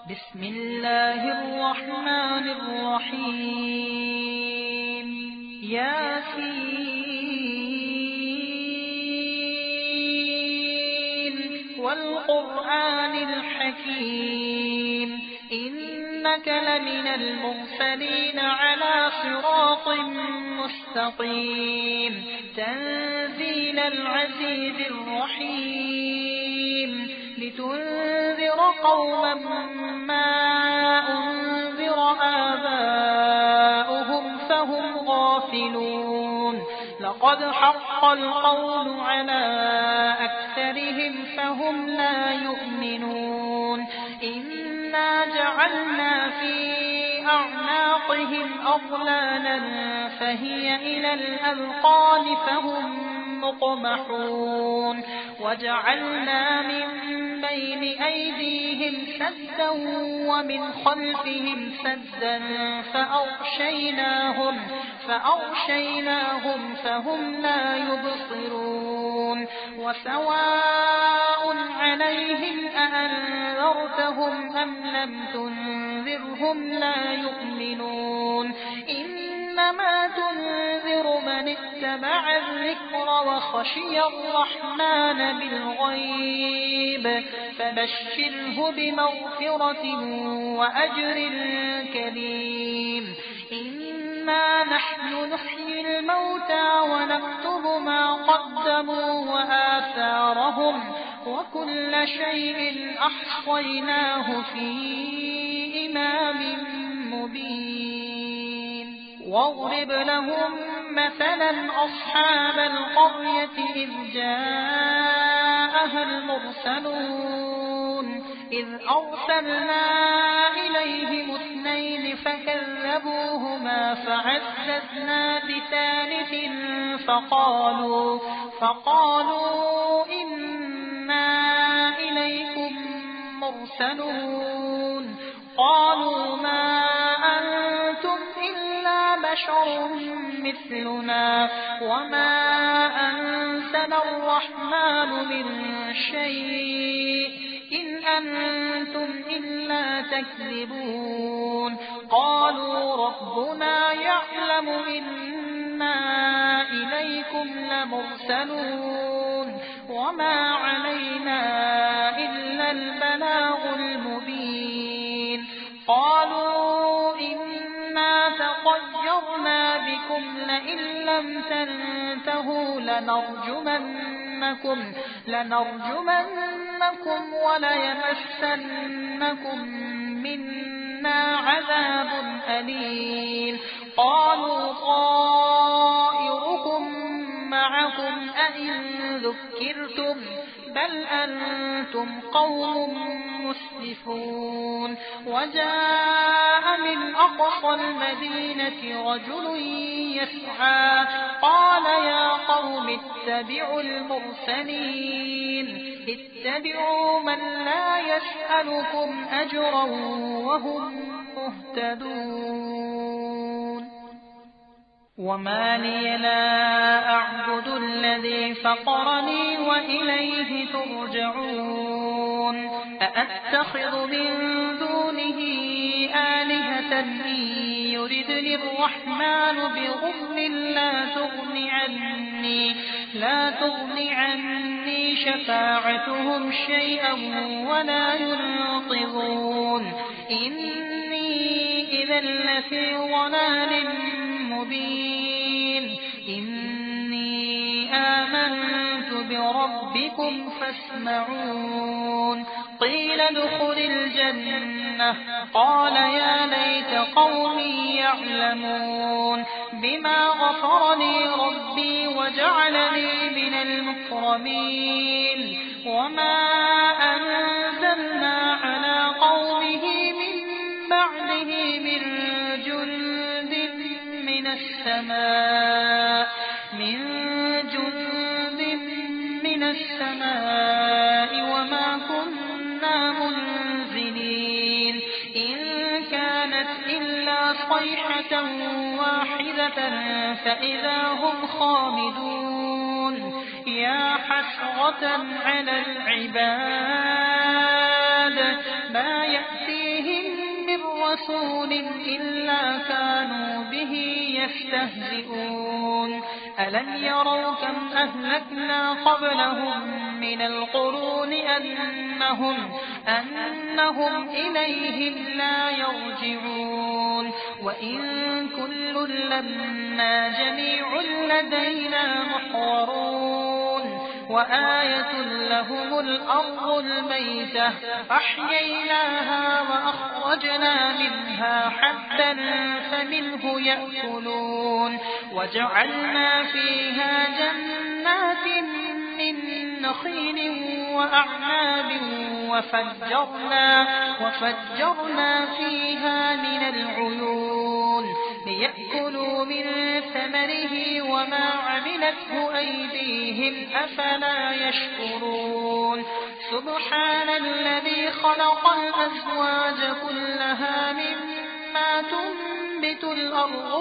بسم الله الرحمن الرحيم. ياسين والقرآن الحكيم إنك لمن المرسلين على صراط مستقيم تنزيل العزيز الرحيم لتنذر قوما ما أنذر آباؤهم فهم غافلون لقد حق القول على أكثرهم فهم لا يؤمنون إنا جعلنا في أعناقهم أغلالا فهي إلى الأذقان فهم مقمحون وجعلنا من بين أيديهم سدا ومن خلفهم سدا فأغشيناهم فهم لا يبصرون وسواء عليهم أأنذرتهم أم لم تنذرهم لا يؤمنون إنما تنذر من اتبع الذكر وخشي الرحمن بالغيب فبشره بمغفرة وأجر كريم إنا نحن نحيي الموتى ونكتب ما قدموا وآثارهم وكل شيء أحصيناه في إمام مبين واضرب لهم مثلا أصحاب القرية إذ جاءها المرسلون إذ أرسلنا إليهم 2 فكذبوهما فعززنا بثالث فقالوا إنا إليكم مرسلون قالوا ما أنتم إلا بشر مثلنا وما أنزل الرحمن من شيء إن أنتم إلا تكذبون قالوا ربنا يعلم إنا إليكم لمرسلون وما علينا إلا البلاغ المبين قالوا إنا تطيرنا بكم لئن لم تنتهوا لنرجمنكم وليمسنكم منا عذاب أليم قالوا طائركم معكم أئن ذكرتم بل أنتم قوم مسرفون وجاء من أقصى المدينة رجل يسعى قال يا قوم اتبعوا من لا يسألكم أجرا وهم مهتدون وما لي لا أعبد الذي فطرني وإليه ترجعون أأتخذ من دونه آلهة إن يردني الرحمن بضر لا تغني عني شفاعتهم شيئا ولا ينقذون إني إذا لفي ضلال مبين إني آمنت بربكم فاسمعون قيل ادخل الجنة قال يا ليت قومي يعلمون بما غفر لي ربي وجعلني من المكرمين وما أنزلنا على قومه من بعده من جند من السماء وما كنا منزلين إن كانت إلا صيحة واحدة فإذا هم خامدون يا حسرة على العباد ما يأتي رسول إلا كانوا به يستهزئون ألم يروا كم أهلكنا قبلهم من القرون أنهم إليهم لا يرجعون وإن كل لما جميع لدينا محضرون وآية لهم الأرض الميتة أحييناها وأخرجنا منها حبا فمنه يأكلون وجعلنا فيها جنات من نخيل وأعناب وفجرنا فيها من العيون ليأكلوا من ثمره وما عملته أيديهم أفلا يشكرون سبحان الذي خلق الأزواج كلها مما تنبت الأرض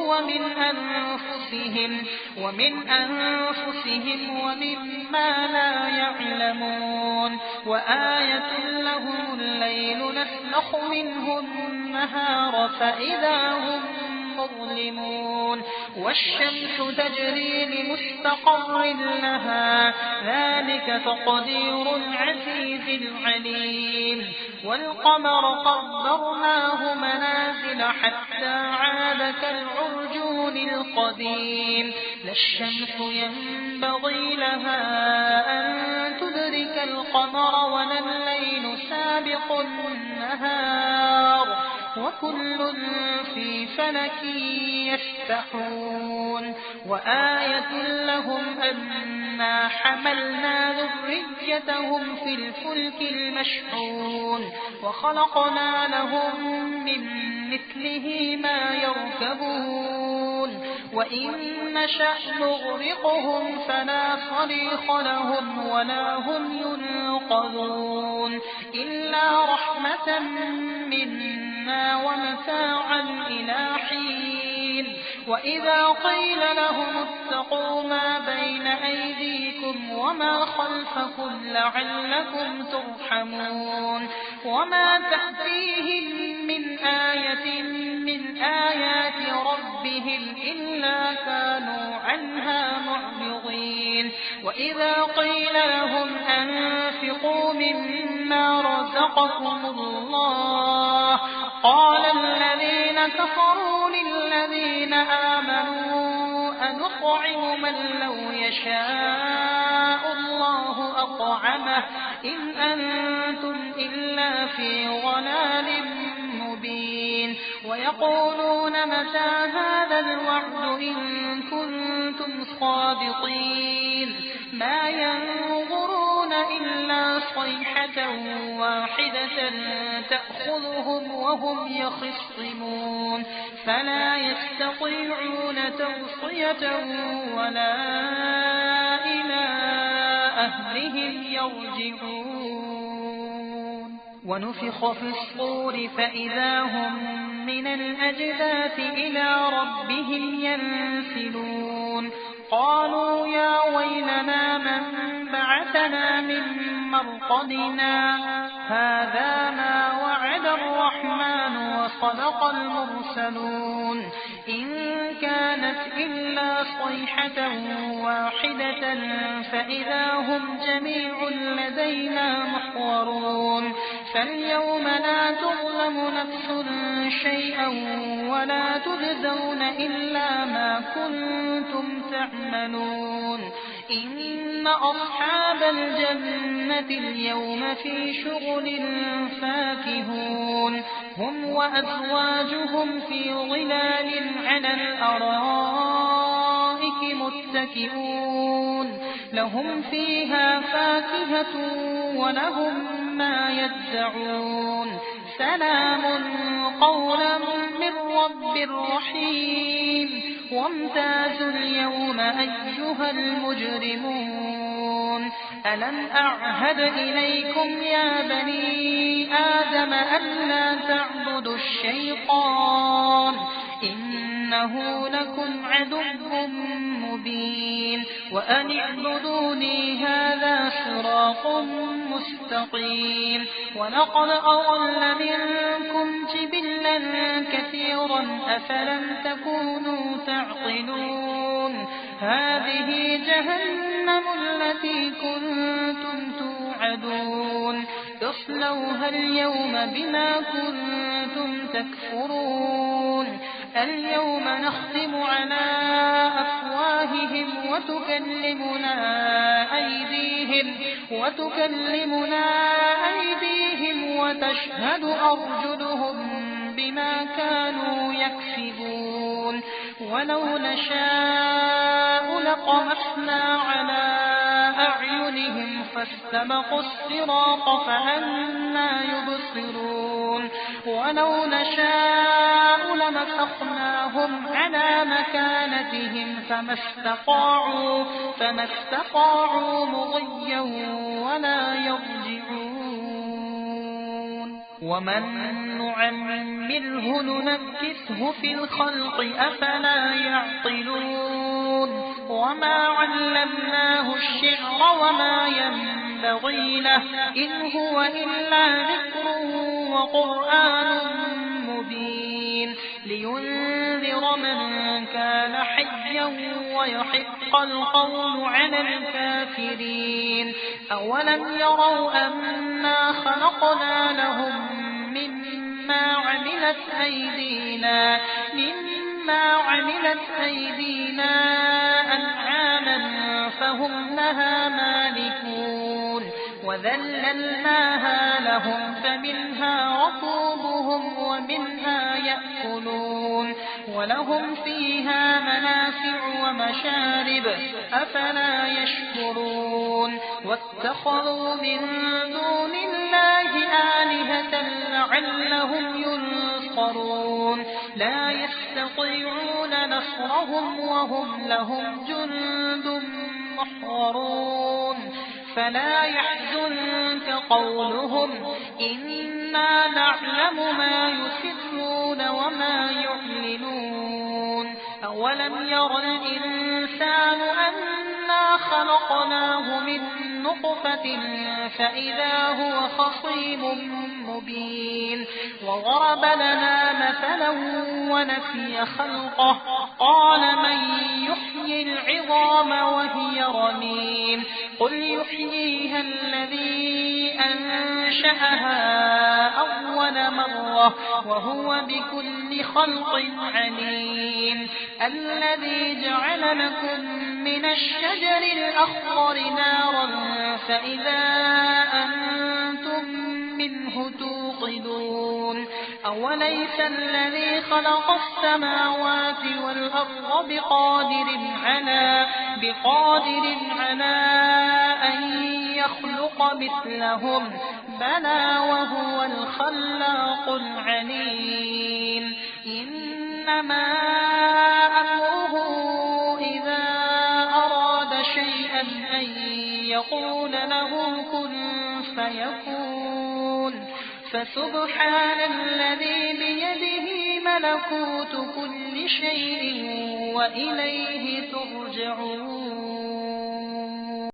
ومن أنفسهم ومما لا يعلمون وآية لهم الليل نسلخ منه النهار فإذا هم مظلمون والشمس تجري لمستقر لها ذلك تقدير العزيز العليم والقمر قدرناه منازل حتى عاد كالعرجون القديم لا الشمس ينبغي لها أن تدرك القمر ولا الليل سابق النهار وكل في فلك يسبحون وآية لهم أنا حملنا ذريتهم في الفلك المشحون وخلقنا لهم من مثله ما يركبون وإن نشأ نغرقهم فلا صريخ لهم ولا هم ينقذون إلا رحمة منا ومتاعا إلى حين وإذا قيل لهم اتقوا ما بين أيديكم وما خلفكم لعلكم ترحمون وما تأتيهم من آية من آيات ربهم إلا كانوا عنها معرضين وإذا قيل لهم أنفقوا مما رزقكم الله قال الذين كفروا للذين آمنوا أنطعم من لو يشاء الله أطعمه إن أنتم إلا في ضلال مبين ويقولون متى هذا الوعد إن كنتم صادقين ما ينظرون إلا صيحة واحدة تأخذهم وهم يخصمون فلا يستطيعون توصية ولا إلى أهلهم يرجعون ونفخ في الصور فإذا هم من الأجداث إلى ربهم ينسلون قالوا يا ويلنا من بعثنا من مرقدنا هذا ما وعد الرحمن وصدق المرسلون إن كانت إلا صيحة واحدة فإذا هم جميع لدينا محضرون فاليوم لا تظلم نفس شيئا ولا تجزون إلا ما كنتم تعملون إن أصحاب الجنة اليوم في شغل فاكهون هم وأزواجهم في ظلال على الأرائك متكئون لهم فيها فاكهة ولهم ما يدعون سلام قولا من رب رحيم وامتازوا اليوم أيها المجرمون ألم أعهد إليكم يا بني آدم ألا تعبدوا الشيطان إنه إنه لكم عدو مبين وأن اعبدوني هذا صراط مستقيم ولقد أضل منكم جبلا كثيرا أفلم تكونوا تعقلون هذه جهنم التي كنتم توعدون تصلوها اليوم بما كنتم تكفرون اليوم نختم على أفواههم وتكلمنا أيديهم وتشهد أرجلهم بما كانوا يكسبون ولو نشاء لطمسنا على أعينهم فاستبقوا الصراط فأنى يبصرون ولو نشاء لمسخناهم على مكانتهم فما استطاعوا مضيا ولا يرجعون ومن نعمره ننكسه في الخلق أفلا يعقلون وما علمناه الشعر وما ينبغي له إن هو إلا ذكر وقرآن مبين لينذر من كان حيا ويحق القول على الكافرين أولم يروا أنا خلقنا لهم مما عملت أيدينا أنعاما فهم لها مالكون وذللناها لهم فمنها ركوبهم ومنها يأكلون ولهم فيها منافع ومشارب أفلا يشكرون واتخذوا من دون الله آلهة لعلهم ينصرون لا يستطيعون نصرهم وهم لهم جند محضرون فلا يحزنك قولهم إنا نعلم ما يسرون وما يعلنون أولم ير الإنسان أنا خلقناه من نطفة فإذا هو خصيم مبين وضرب لنا مثلا ونسي خلقه قال من يحيي العظام وهي رميم قل يحييها الذي أنشأها أول مرة وهو بكل خلق عليم الذي جعل لكم من الشجر الأخضر نارا فإذا أنتم منه توقدون أوليس الذي خلق السماوات والأرض بقادر على أن يخلق مثلهم بلى وهو الخلاق العليم إنما أمره إذا أراد شيئا أن يقول له كن فيكون فسبحان الذي بيده ملكوت كل شيء وإليه ترجعون